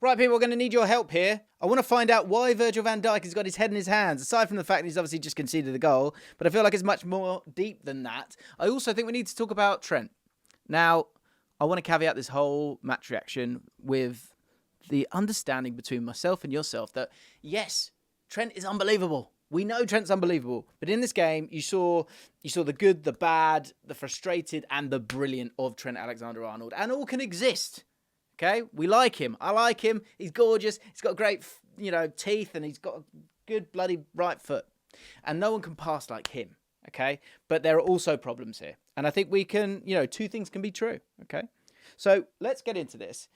Right, people, we're going to need your help here. I want to find out why Virgil van Dijk has got his head in his hands, aside from the fact that he's obviously just conceded the goal, but I feel like it's much more deep than that. I also think we need to talk about Trent. Now, I want to caveat this whole match reaction with the understanding between myself and yourself that, yes, Trent is unbelievable. We know Trent's unbelievable. But in this game, you saw the good, the bad, the frustrated, and the brilliant of Trent Alexander-Arnold. And all can exist. Okay? We like him. I like him. He's gorgeous. He's got great, teeth, and he's got a good bloody right foot. And no one can pass like him. Okay? But there are also problems here. And I think we can, two things can be true. Okay? So let's get into this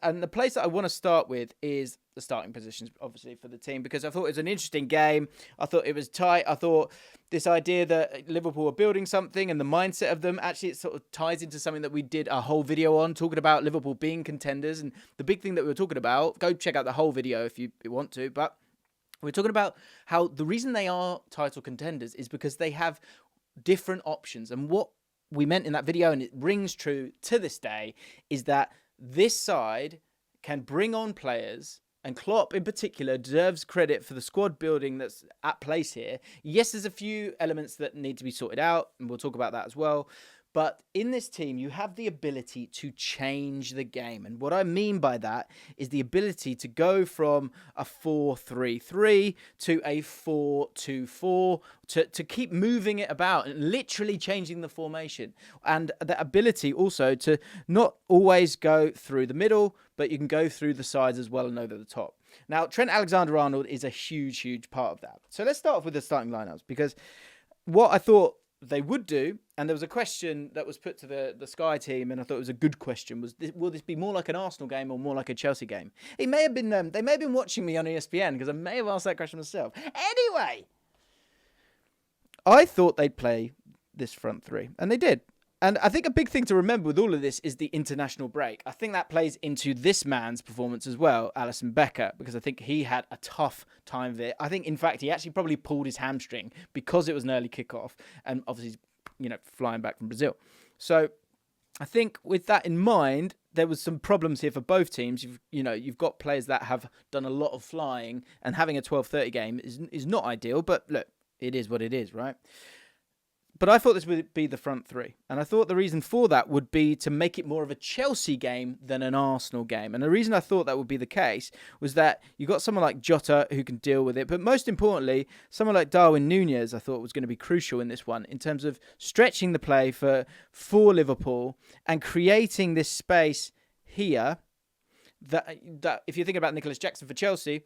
and the place that I want to start with is the starting positions, obviously, for the team, because I thought it was an interesting game. I thought it was tight. I thought this idea that Liverpool are building something and the mindset of them, actually, it sort of ties into something that we did a whole video on, talking about Liverpool being contenders. And the big thing that we were talking about, go check out the whole video if you want to, but we're talking about how the reason they are title contenders is because they have different options. And what we meant in that video, and it rings true to this day, is that this side can bring on players, and Klopp in particular deserves credit for the squad building that's at place here. Yes, there's a few elements that need to be sorted out, and we'll talk about that as well. But in this team, you have the ability to change the game. And what I mean by that is the ability to go from a 4-3-3 to a 4-2-4, to keep moving it about and literally changing the formation. And the ability also to not always go through the middle, but you can go through the sides as well and over the top. Now, Trent Alexander-Arnold is a huge, huge part of that. So let's start off with the starting lineups, because what I thought they would do, and there was a question that was put to the Sky team, and I thought it was a good question, was will this be more like an Arsenal game or more like a Chelsea game? It may have been they may have been watching me on ESPN, because I may have asked that question myself. Anyway, I thought they'd play this front three, and they did. And I think a big thing to remember with all of this is the international break. I think that plays into this man's performance as well, Alisson Becker, because I think he had a tough time of it. I think, in fact, he actually probably pulled his hamstring because it was an early kickoff, and obviously, flying back from Brazil. So I think with that in mind, there was some problems here for both teams. You've got players that have done a lot of flying, and having a 12:30 game is not ideal, but look, it is what it is, right? But I thought this would be the front three. And I thought the reason for that would be to make it more of a Chelsea game than an Arsenal game. And the reason I thought that would be the case was that you got someone like Jota who can deal with it. But most importantly, someone like Darwin Núñez I thought was going to be crucial in this one in terms of stretching the play for Liverpool and creating this space here that if you think about Nicholas Jackson for Chelsea,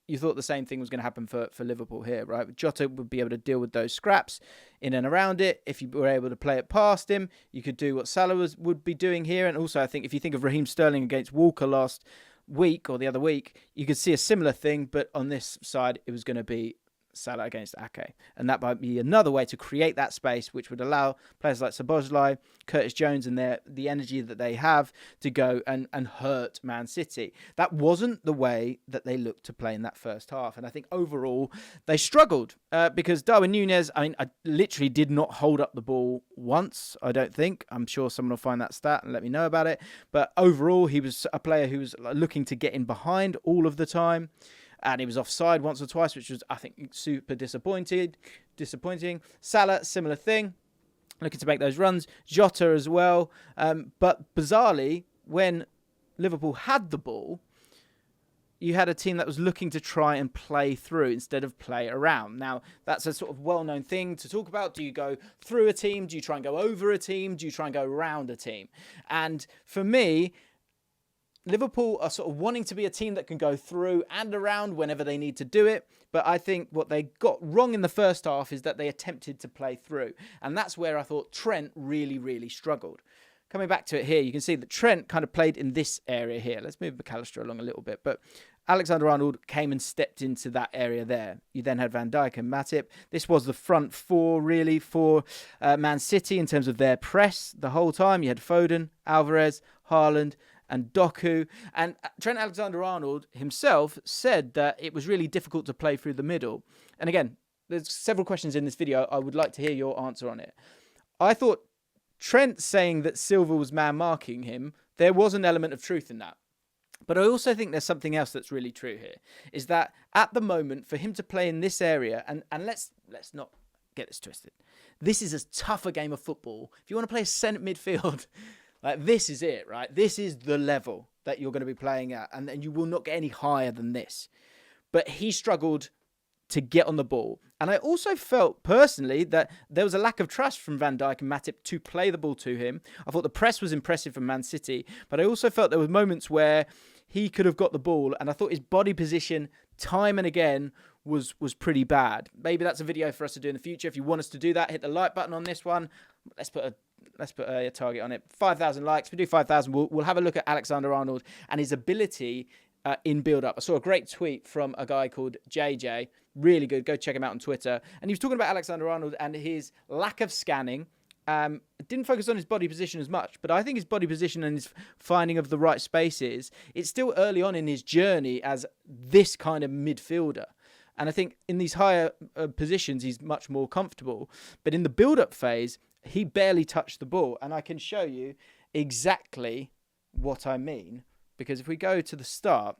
you thought the same thing was going to happen for Liverpool here, right? Jota would be able to deal with those scraps in and around it. If you were able to play it past him, you could do what Salah would be doing here. And also, I think if you think of Raheem Sterling against Walker last week or the other week, you could see a similar thing. But on this side, it was going to be Salah against Ake. And that might be another way to create that space, which would allow players like Szoboszlai, Curtis Jones, and the energy that they have to go and hurt Man City. That wasn't the way that they looked to play in that first half. And I think overall, they struggled because Darwin Núñez, I literally did not hold up the ball once, I don't think. I'm sure someone will find that stat and let me know about it. But overall, he was a player who was looking to get in behind all of the time. And he was offside once or twice, which was, I think, super disappointing. Salah, similar thing, looking to make those runs. Jota as well. But bizarrely, when Liverpool had the ball, you had a team that was looking to try and play through instead of play around. Now, that's a sort of well-known thing to talk about. Do you go through a team? Do you try and go over a team? Do you try and go around a team? And for me, Liverpool are sort of wanting to be a team that can go through and around whenever they need to do it. But I think what they got wrong in the first half is that they attempted to play through. And that's where I thought Trent really, really struggled. Coming back to it here, you can see that Trent kind of played in this area here. Let's move McAllister along a little bit. But Alexander-Arnold came and stepped into that area there. You then had Van Dijk and Matip. This was the front four, really, for Man City in terms of their press the whole time. You had Foden, Alvarez, Haaland, and Doku. And Trent Alexander-Arnold himself said that it was really difficult to play through the middle. And again, there's several questions in this video. I would like to hear your answer on it. I thought Trent saying that Silva was man-marking him, there was an element of truth in that. But I also think there's something else that's really true here, is that at the moment, for him to play in this area, and let's not get this twisted, this is as tough a game of football. If you want to play a centre midfield, like this is it, right? This is the level that you're going to be playing at, and you will not get any higher than this. But he struggled to get on the ball. And I also felt personally that there was a lack of trust from Van Dijk and Matip to play the ball to him. I thought the press was impressive from Man City, but I also felt there were moments where he could have got the ball, and I thought his body position time and again was pretty bad. Maybe that's a video for us to do in the future. If you want us to do that, hit the like button on this one. Let's put a target on it. 5,000 likes. If we do 5,000, we'll have a look at Alexander-Arnold and his ability in build-up. I saw a great tweet from a guy called JJ. Really good. Go check him out on Twitter. And he was talking about Alexander-Arnold and his lack of scanning. Didn't focus on his body position as much, but I think his body position and his finding of the right spaces, it's still early on in his journey as this kind of midfielder. And I think in these higher positions, he's much more comfortable. But in the build-up phase, he barely touched the ball. And I can show you exactly what I mean. Because if we go to the start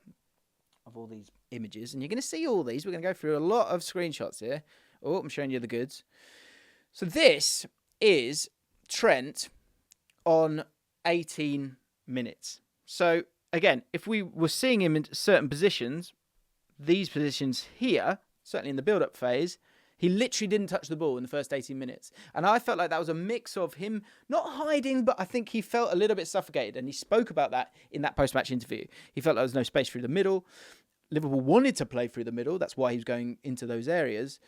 of all these images, and you're going to see all these, we're going to go through a lot of screenshots here. Oh, I'm showing you the goods. So this is Trent on 18 minutes. So again, if we were seeing him in certain positions, these positions here, certainly in the build-up phase, he literally didn't touch the ball in the first 18 minutes. And I felt like that was a mix of him not hiding, but I think he felt a little bit suffocated. And he spoke about that in that post-match interview. He felt like there was no space through the middle. Liverpool wanted to play through the middle. That's why he was going into those areas.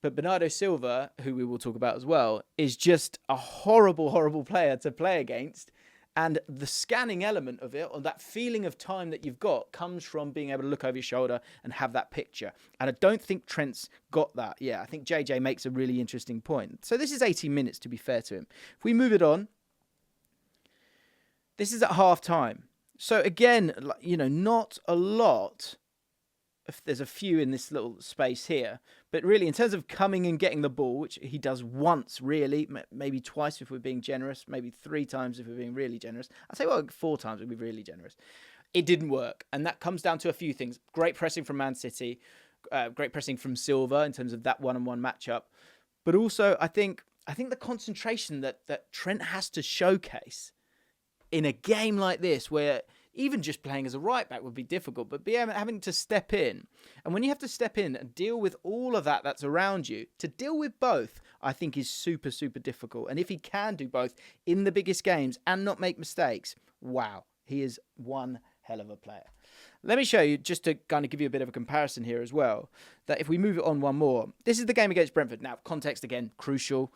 But Bernardo Silva, who we will talk about as well, is just a horrible, horrible player to play against. And the scanning element of it, or that feeling of time that you've got, comes from being able to look over your shoulder and have that picture. And I don't think Trent's got that. Yeah, I think JJ makes a really interesting point. So this is 18 minutes, to be fair to him. If we move it on, this is at half time. So again, not a lot. There's a few in this little space here. But really, in terms of coming and getting the ball, which he does once, really, maybe twice if we're being generous, maybe 3 times if we're being really generous. I'd say, 4 times if we're really generous. It didn't work. And that comes down to a few things. Great pressing from Man City. Great pressing from Silva in terms of that one-on-one matchup. But also, I think the concentration that Trent has to showcase in a game like this, where even just playing as a right back would be difficult, but having to step in. And when you have to step in and deal with all of that that's around you, to deal with both, I think is super, super difficult. And if he can do both in the biggest games and not make mistakes, wow, he is one hell of a player. Let me show you, just to kind of give you a bit of a comparison here as well, that if we move it on one more, this is the game against Brentford. Now, context, again, crucial.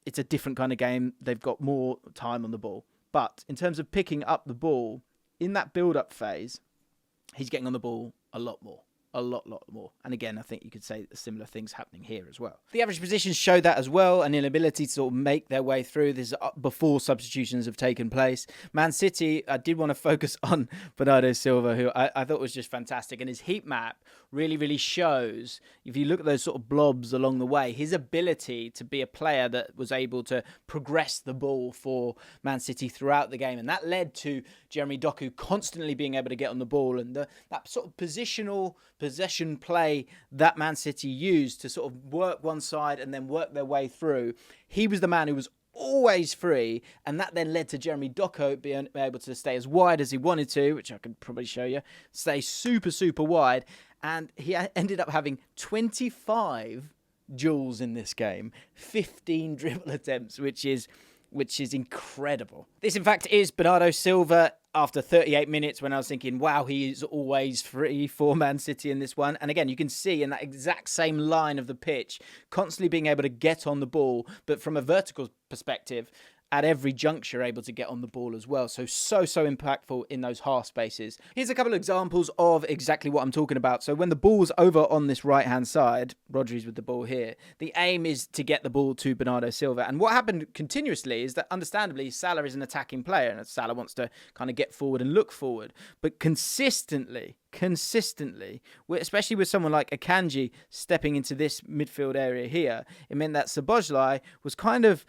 It's a different kind of game. They've got more time on the ball. But in terms of picking up the ball, in that build-up phase, he's getting on the ball a lot more. A lot more. And again, I think you could say similar things happening here as well. The average positions show that as well, an inability to sort of make their way through. This is before substitutions have taken place. Man City, I did want to focus on Bernardo Silva, who I thought was just fantastic. And his heat map really, really shows, if you look at those sort of blobs along the way, his ability to be a player that was able to progress the ball for Man City throughout the game. And that led to Jeremy Doku constantly being able to get on the ball. And that sort of possession play that Man City used to sort of work one side and then work their way through. He was the man who was always free, and that then led to Jeremy Doku being able to stay as wide as he wanted to, which I could probably show you, stay super, super wide. And he ended up having 25 duels in this game, 15 dribble attempts, which is incredible. This, in fact, is Bernardo Silva after 38 minutes, when I was thinking, wow, he is always free for Man City in this one. And again, you can see in that exact same line of the pitch, constantly being able to get on the ball, but from a vertical perspective, at every juncture able to get on the ball as well. So impactful in those half spaces. Here's a couple of examples of exactly what I'm talking about. So when the ball's over on this right-hand side, Rodri's with the ball here, the aim is to get the ball to Bernardo Silva. And what happened continuously is that, understandably, Salah is an attacking player, and Salah wants to kind of get forward and look forward. But consistently, especially with someone like Akanji stepping into this midfield area here, it meant that Szoboszlai was kind of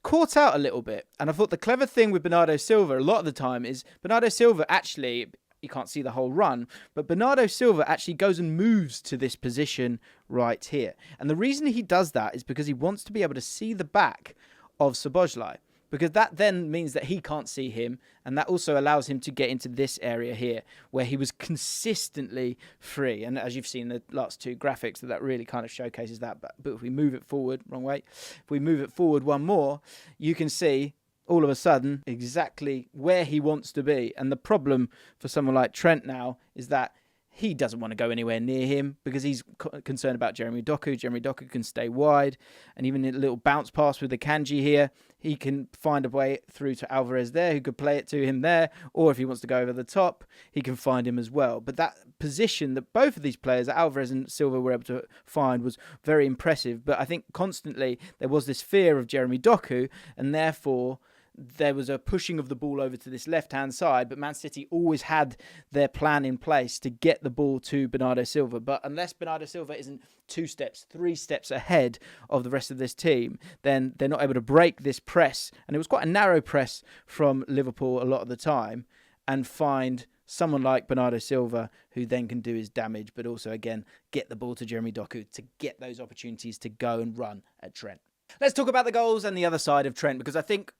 caught out a little bit. And I thought the clever thing with Bernardo Silva a lot of the time is Bernardo Silva actually, you can't see the whole run. But Bernardo Silva actually goes and moves to this position right here. And the reason he does that is because he wants to be able to see the back of Szoboszlai, because that then means that he can't see him, and that also allows him to get into this area here where he was consistently free. And as you've seen the last two graphics, that really kind of showcases that. But if we move it forward, wrong way, if we move it forward one more, you can see all of a sudden exactly where he wants to be. And the problem for someone like Trent now is that he doesn't want to go anywhere near him because he's concerned about Jeremy Doku. Jeremy Doku can stay wide. And even a little bounce pass with the Kanji here, he can find a way through to Alvarez there, who could play it to him there. Or if he wants to go over the top, he can find him as well. But that position that both of these players, Alvarez and Silva, were able to find was very impressive. But I think constantly there was this fear of Jeremy Doku, and therefore there was a pushing of the ball over to this left-hand side, but Man City always had their plan in place to get the ball to Bernardo Silva. But unless Bernardo Silva isn't 2 steps, 3 steps ahead of the rest of this team, then they're not able to break this press. And it was quite a narrow press from Liverpool a lot of the time, and find someone like Bernardo Silva who then can do his damage, but also, again, get the ball to Jeremy Doku to get those opportunities to go and run at Trent. Let's talk about the goals and the other side of Trent, because I think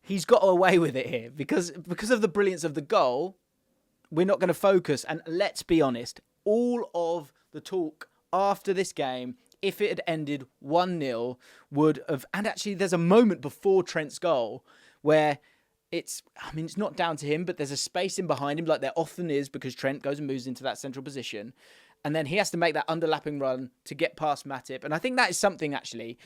he's got away with it here because of the brilliance of the goal. We're not going to focus. And let's be honest, all of the talk after this game, if it had ended 1-0, would have... And actually, there's a moment before Trent's goal where it's not down to him, but there's a space in behind him, like there often is, because Trent goes and moves into that central position. And then he has to make that underlapping run to get past Matip. And I think that is something, actually...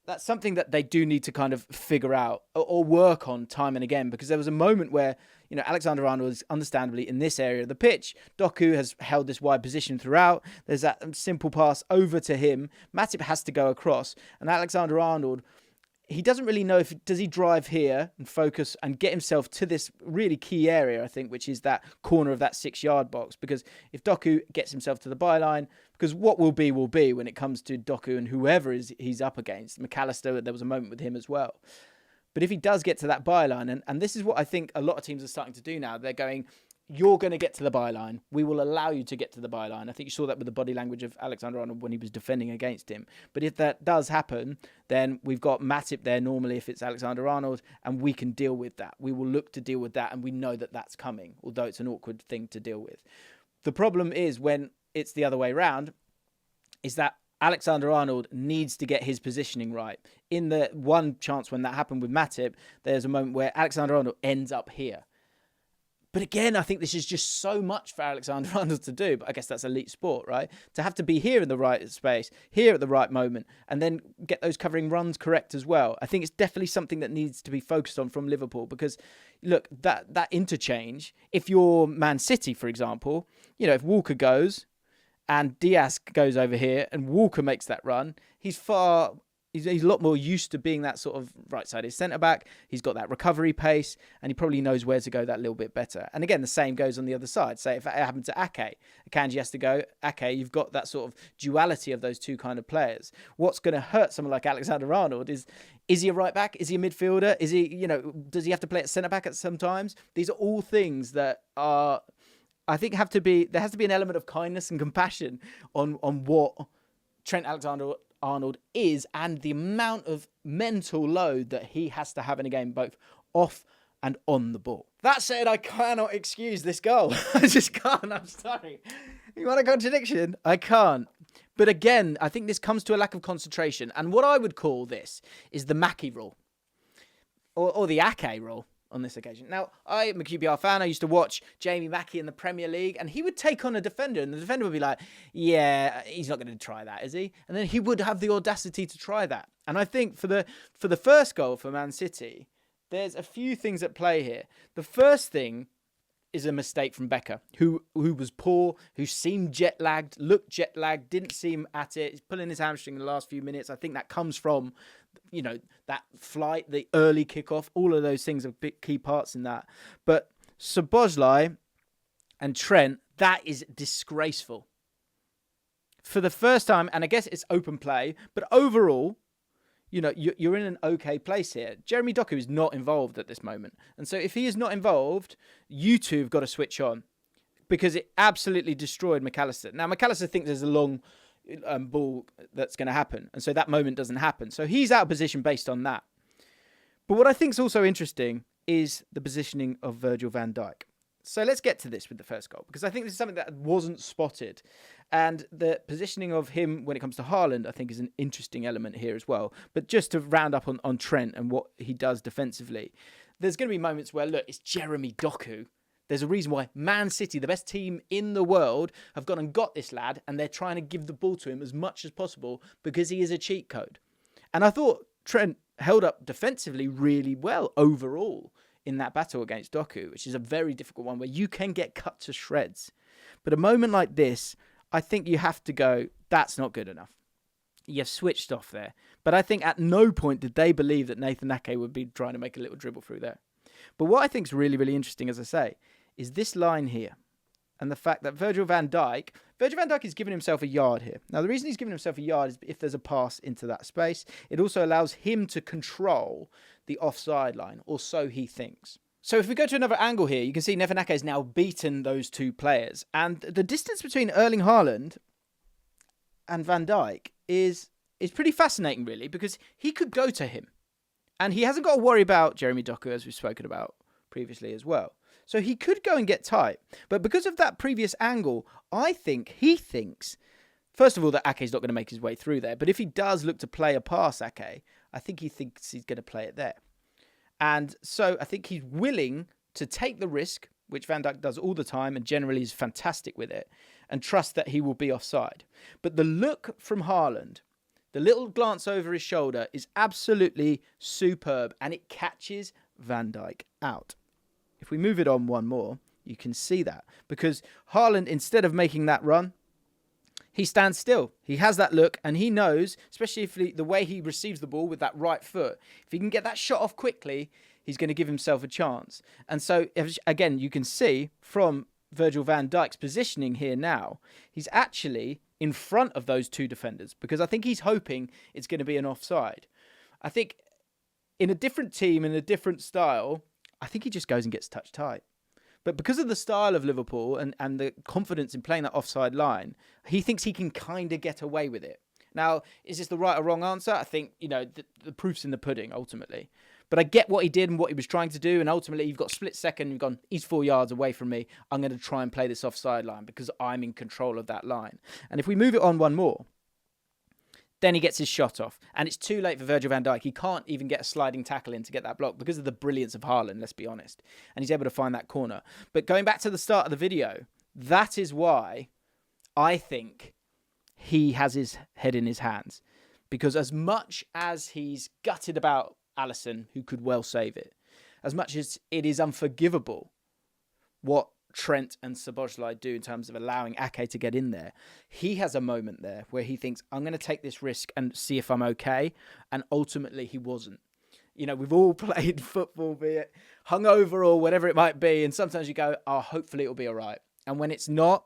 That's something that they do need to kind of figure out or work on time and again, because there was a moment where, Alexander-Arnold is understandably in this area of the pitch. Doku has held this wide position throughout. There's that simple pass over to him. Matip has to go across. And Alexander-Arnold, he doesn't really know does he drive here and focus and get himself to this really key area, I think, which is that corner of that 6-yard box. Because if Doku gets himself to the byline, because what will be when it comes to Doku and whoever he's up against. McAllister, there was a moment with him as well. But if he does get to that byline, and this is what I think a lot of teams are starting to do now, they're going, you're going to get to the byline. We will allow you to get to the byline. I think you saw that with the body language of Alexander-Arnold when he was defending against him. But if that does happen, then we've got Matip there normally if it's Alexander-Arnold, and we can deal with that. We will look to deal with that, and we know that that's coming, although it's an awkward thing to deal with. The problem is when it's the other way around, is that Alexander-Arnold needs to get his positioning right. In the one chance when that happened with Matip, there's a moment where Alexander-Arnold ends up here. But again, I think this is just so much for Alexander-Arnold to do. But I guess that's elite sport, right? To have to be here in the right space, here at the right moment, and then get those covering runs correct as well. I think it's definitely something that needs to be focused on from Liverpool. Because, look, that interchange, if you're Man City, for example, if Walker goes and Diaz goes over here and Walker makes that run, he's a lot more used to being that sort of right-sided centre-back. He's got that recovery pace, and he probably knows where to go that little bit better. And again, the same goes on the other side. Say if it happened to Ake, Akanji has to go. Ake, you've got that sort of duality of those two kind of players. What's going to hurt someone like Alexander-Arnold is he a right-back? Is he a midfielder? Is he, does he have to play at centre-back at some times? These are all things that are... I think there has to be an element of kindness and compassion on what Trent Alexander-Arnold is, and the amount of mental load that he has to have in a game, both off and on the ball. That said, I cannot excuse this goal. I just can't. I'm sorry. You want a contradiction? I can't. But again, I think this comes to a lack of concentration. And what I would call this is the Mackie rule. Or the Ake rule. On this occasion. Now, I'm a QPR fan. I used to watch Jamie Mackie in the Premier League, and he would take on a defender, and the defender would be like, yeah, he's not going to try that, is he? And then he would have the audacity to try that. And I think for the first goal for Man City, there's a few things at play here. The first thing is a mistake from Becker, who was poor, who seemed jet-lagged, looked jet-lagged, didn't seem at it. He's pulling his hamstring in the last few minutes. I think that comes from, that flight, the early kickoff. All of those things are big key parts in that. But Szoboszlai and Trent, that is disgraceful. For the first time, and I guess it's open play, but overall, you're in an okay place here. Jeremy Doku is not involved at this moment. And so if he is not involved, you two have got to switch on because it absolutely destroyed McAllister. Now, McAllister thinks there's a long ball that's going to happen. And so that moment doesn't happen. So he's out of position based on that. But what I think is also interesting is the positioning of Virgil van Dijk. So let's get to this with the first goal, because I think this is something that wasn't spotted. And the positioning of him when it comes to Haaland, I think, is an interesting element here as well. But just to round up on Trent and what he does defensively, there's going to be moments where, look, it's Jeremy Doku. There's a reason why Man City, the best team in the world, have gone and got this lad, and they're trying to give the ball to him as much as possible because he is a cheat code. And I thought Trent held up defensively really well overall in that battle against Doku, which is a very difficult one where you can get cut to shreds. But a moment like this, I think you have to go, that's not good enough. You've switched off there. But I think at no point did they believe that Nathan Ake would be trying to make a little dribble through there. But what I think is really, really interesting, as I say, is this line here. And the fact that Virgil van Dijk is giving himself a yard here. Now, the reason he's giving himself a yard is if there's a pass into that space. It also allows him to control the offside line, or so he thinks. So if we go to another angle here, you can see Nathan Ake has now beaten those two players. And the distance between Erling Haaland and Van Dijk is pretty fascinating, really, because he could go to him. And he hasn't got to worry about Jeremy Doku, as we've spoken about previously as well. So he could go and get tight. But because of that previous angle, I think he thinks, first of all, that Ake's not going to make his way through there. But if he does look to play a pass Ake, I think he thinks he's going to play it there. And so I think he's willing to take the risk, which Van Dijk does all the time and generally is fantastic with it, and trust that he will be offside. But the look from Haaland, the little glance over his shoulder, is absolutely superb, and it catches Van Dijk out. If we move it on one more, you can see that. Because Haaland, instead of making that run, he stands still. He has that look, and he knows, especially if the way he receives the ball with that right foot, if he can get that shot off quickly, he's going to give himself a chance. And so, again, you can see from Virgil van Dijk's positioning here now, he's actually in front of those two defenders, because I think he's hoping it's going to be an offside. I think in a different team, in a different style, I think he just goes and gets touch tight. But because of the style of Liverpool and the confidence in playing that offside line, he thinks he can kind of get away with it. Now, is this the right or wrong answer? I think, the proof's in the pudding, ultimately. But I get what he did and what he was trying to do. And ultimately, you've got split second. You've gone, he's 4 yards away from me. I'm going to try and play this offside line because I'm in control of that line. And if we move it on one more, then he gets his shot off. And it's too late for Virgil van Dijk. He can't even get a sliding tackle in to get that block because of the brilliance of Haaland, let's be honest. And he's able to find that corner. But going back to the start of the video, that is why I think he has his head in his hands. Because as much as he's gutted about Alisson, who could well save it, as much as it is unforgivable what Trent and Szoboszlai do in terms of allowing Ake to get in there, he has a moment there where he thinks, I'm going to take this risk and see if I'm okay. And ultimately, he wasn't. We've all played football, be it hungover or whatever it might be. And sometimes you go, hopefully it'll be all right. And when it's not,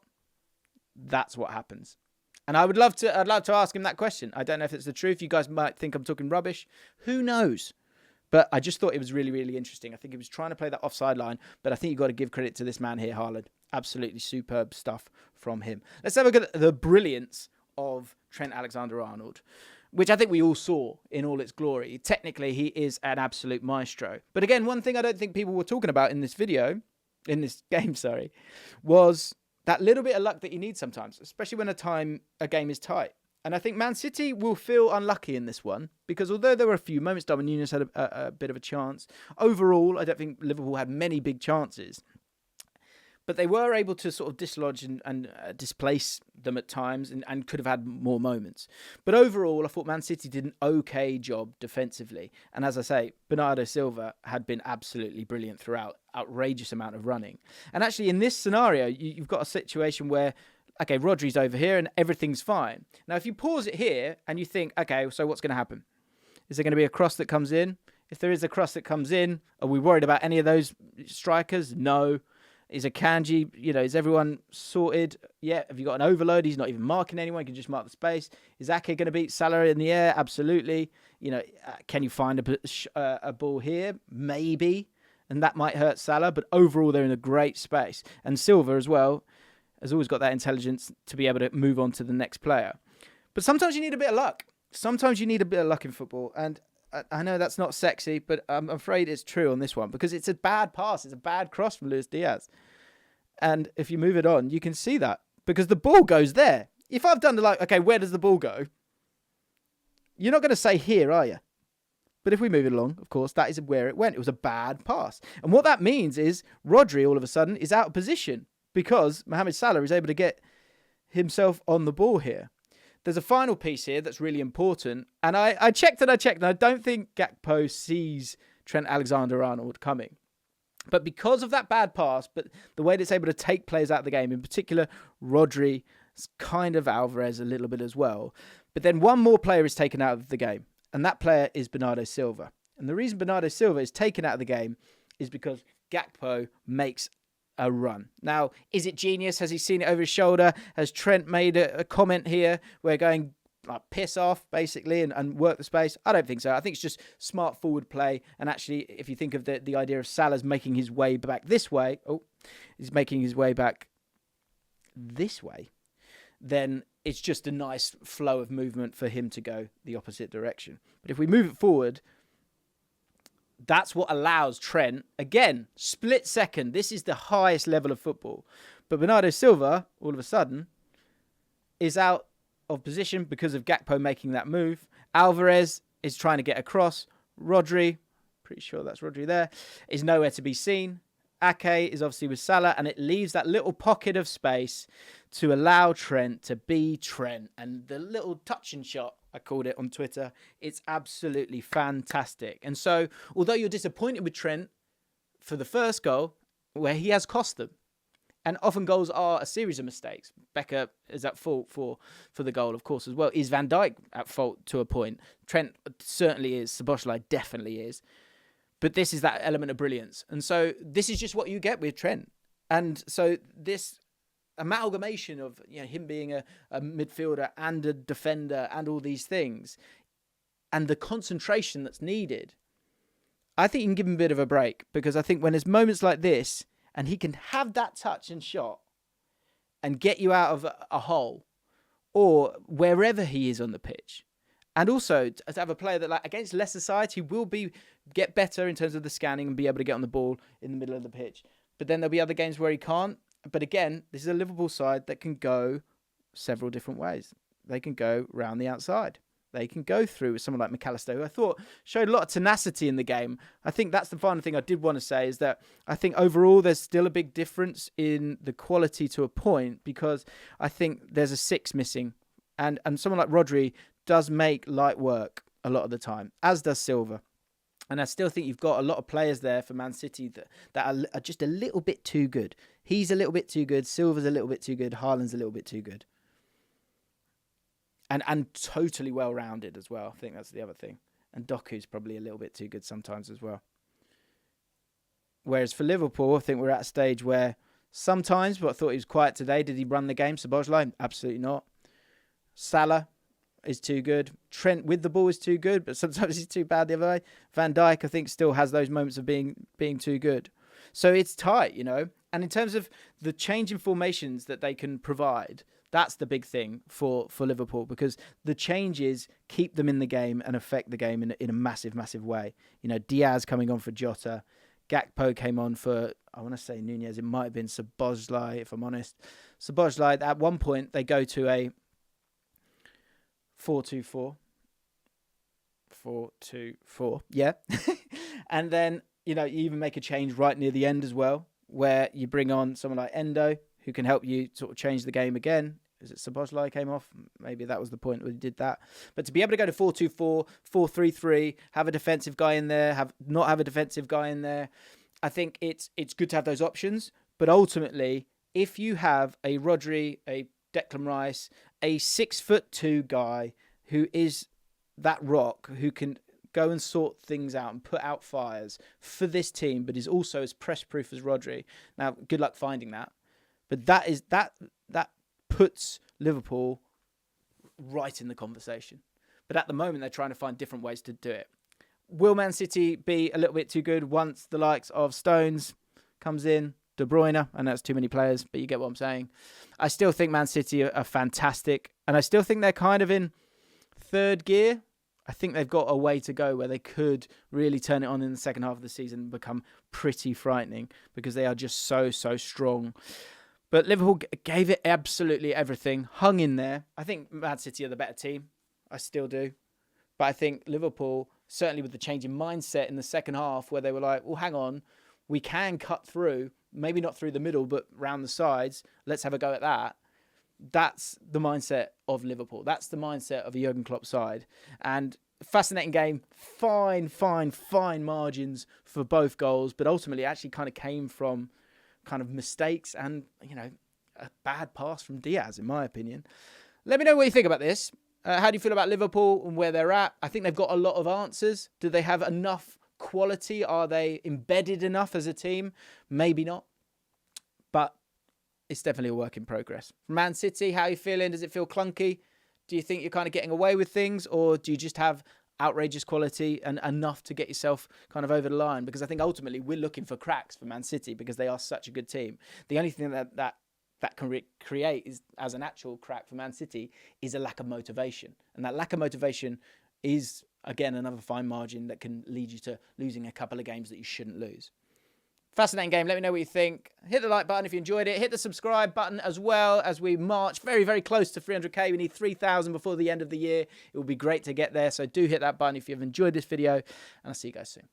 that's what happens. And I'd love to ask him that question. I don't know if it's the truth. You guys might think I'm talking rubbish. Who knows? But I just thought it was really, really interesting. I think he was trying to play that offside line, but I think you've got to give credit to this man here, Haaland. Absolutely superb stuff from him. Let's have a look at the brilliance of Trent Alexander-Arnold, which I think we all saw in all its glory. Technically, he is an absolute maestro. But again, one thing I don't think people were talking about in this game, was that little bit of luck that you need sometimes, especially when a game is tight. And I think Man City will feel unlucky in this one because although there were a few moments, Darwin Núñez had a bit of a chance. Overall, I don't think Liverpool had many big chances. But they were able to sort of dislodge and displace them at times and could have had more moments. But overall, I thought Man City did an okay job defensively. And as I say, Bernardo Silva had been absolutely brilliant throughout. Outrageous amount of running. And actually, in this scenario, you've got a situation where, okay, Rodri's over here and everything's fine. Now, if you pause it here and you think, okay, so what's going to happen? Is there going to be a cross that comes in? If there is a cross that comes in, are we worried about any of those strikers? No. Is Akanji, is everyone sorted? Yeah. Have you got an overload? He's not even marking anyone. He can just mark the space. Is Ake going to beat Salah in the air? Absolutely. Can you find a ball here? Maybe. And that might hurt Salah. But overall, they're in a great space. And Silva as well has always got that intelligence to be able to move on to the next player. But sometimes you need a bit of luck. Sometimes you need a bit of luck in football. And I know that's not sexy, but I'm afraid it's true on this one because it's a bad pass. It's a bad cross from Luis Diaz. And if you move it on, you can see that because the ball goes there. If I've done okay, where does the ball go? You're not going to say here, are you? But if we move it along, of course, that is where it went. It was a bad pass. And what that means is Rodri, all of a sudden, is out of position because Mohamed Salah is able to get himself on the ball here. There's a final piece here that's really important. And I checked and I don't think Gakpo sees Trent Alexander-Arnold coming. But because of that bad pass, but the way that it's able to take players out of the game, in particular, Rodri, kind of Alvarez a little bit as well. But then one more player is taken out of the game. And that player is Bernardo Silva. And the reason Bernardo Silva is taken out of the game is because Gakpo makes a run. Now, is it genius? Has he seen it over his shoulder? Has Trent made a comment here where going piss off, basically, and work the space? I don't think so. I think it's just smart forward play. And actually, if you think of the idea of Salah's making his way back this way, he's making his way back this way, then it's just a nice flow of movement for him to go the opposite direction. But if we move it forward, that's what allows Trent, again, split second. This is the highest level of football. But Bernardo Silva, all of a sudden, is out of position because of Gakpo making that move. Alvarez is trying to get across. Rodri, pretty sure that's Rodri there, is nowhere to be seen. Ake is obviously with Salah, and it leaves that little pocket of space to allow Trent to be Trent. And the little touch and shot, I called it on Twitter, it's absolutely fantastic. And so, although you're disappointed with Trent for the first goal, where he has cost them, and often goals are a series of mistakes. Becker is at fault for the goal, of course, as well. Is Van Dijk at fault to a point? Trent certainly is. Szoboszlai definitely is. But this is that element of brilliance. And so this is just what you get with Trent. And so this amalgamation of him being a midfielder and a defender and all these things and the concentration that's needed, I think you can give him a bit of a break, because I think when there's moments like this and he can have that touch and shot and get you out of a hole or wherever he is on the pitch, and also to have a player that, against lesser sides, he will get better in terms of the scanning and be able to get on the ball in the middle of the pitch. But then there'll be other games where he can't. But again, this is a Liverpool side that can go several different ways. They can go round the outside. They can go through with someone like McAllister, who I thought showed a lot of tenacity in the game. I think that's the final thing I did want to say, is that I think overall there's still a big difference in the quality to a point, because I think there's a 6 missing. And someone like Rodri does make light work a lot of the time, as does Silva. And I still think you've got a lot of players there for Man City that are just a little bit too good. He's a little bit too good. Silva's a little bit too good. Haaland's a little bit too good. And totally well-rounded as well. I think that's the other thing. And Doku's probably a little bit too good sometimes as well. Whereas for Liverpool, I think we're at a stage where sometimes, but I thought he was quiet today. Did he run the game? Szoboszlai? Absolutely not. Salah is too good. Trent with the ball is too good, but sometimes he's too bad the other way. Van Dijk, I think, still has those moments of being too good. So it's tight, And in terms of the change in formations that they can provide, that's the big thing for Liverpool, because the changes keep them in the game and affect the game in a massive, massive way. Diaz coming on for Jota. Gakpo came on for, I want to say Nunez. It might have been Szoboszlai, if I'm honest. Szoboszlai, at one point, they go to a 4-2-4. 4-2-4, yeah. And then, you even make a change right near the end as well, where you bring on someone like Endo, who can help you sort of change the game again. Is it Szoboszlai came off? Maybe that was the point where he did that. But to be able to go to 4-2-4, 4-3-3, have a defensive guy in there, not have a defensive guy in there, I think it's good to have those options. But ultimately, if you have a Rodri, a Declan Rice, a 6'2" guy who is that rock, who can go and sort things out and put out fires for this team, but is also as press-proof as Rodri. Now, good luck finding that. But that puts Liverpool right in the conversation. But at the moment, they're trying to find different ways to do it. Will Man City be a little bit too good once the likes of Stones comes in? De Bruyne, I know it's too many players, but you get what I'm saying. I still think Man City are fantastic, and I still think they're kind of in third gear. I think they've got a way to go where they could really turn it on in the second half of the season and become pretty frightening because they are just so strong. But Liverpool gave it absolutely everything, hung in there. I think Man City are the better team. I still do. But I think Liverpool, certainly with the change in mindset in the second half where they were like, well, hang on, we can cut through, maybe not through the middle, but round the sides. Let's have a go at that. That's the mindset of Liverpool. That's the mindset of a Jurgen Klopp side. And fascinating game. Fine margins for both goals. But ultimately, it actually kind of came from kind of mistakes and, a bad pass from Diaz, in my opinion. Let me know what you think about this. How do you feel about Liverpool and where they're at? I think they've got a lot of answers. Do they have enough quality? Are they embedded enough as a team? Maybe not. But it's definitely a work in progress. Man City, how are you feeling? Does it feel clunky? Do you think you're kind of getting away with things? Or do you just have outrageous quality and enough to get yourself kind of over the line? Because I think ultimately we're looking for cracks for Man City because they are such a good team. The only thing that can create is, as an actual crack for Man City, is a lack of motivation. And that lack of motivation is, again, another fine margin that can lead you to losing a couple of games that you shouldn't lose. Fascinating game. Let me know what you think. Hit the like button if you enjoyed it. Hit the subscribe button as well as we march very close to 300k. We need 3,000 before the end of the year. It will be great to get there. So do hit that button if you've enjoyed this video. And I'll see you guys soon.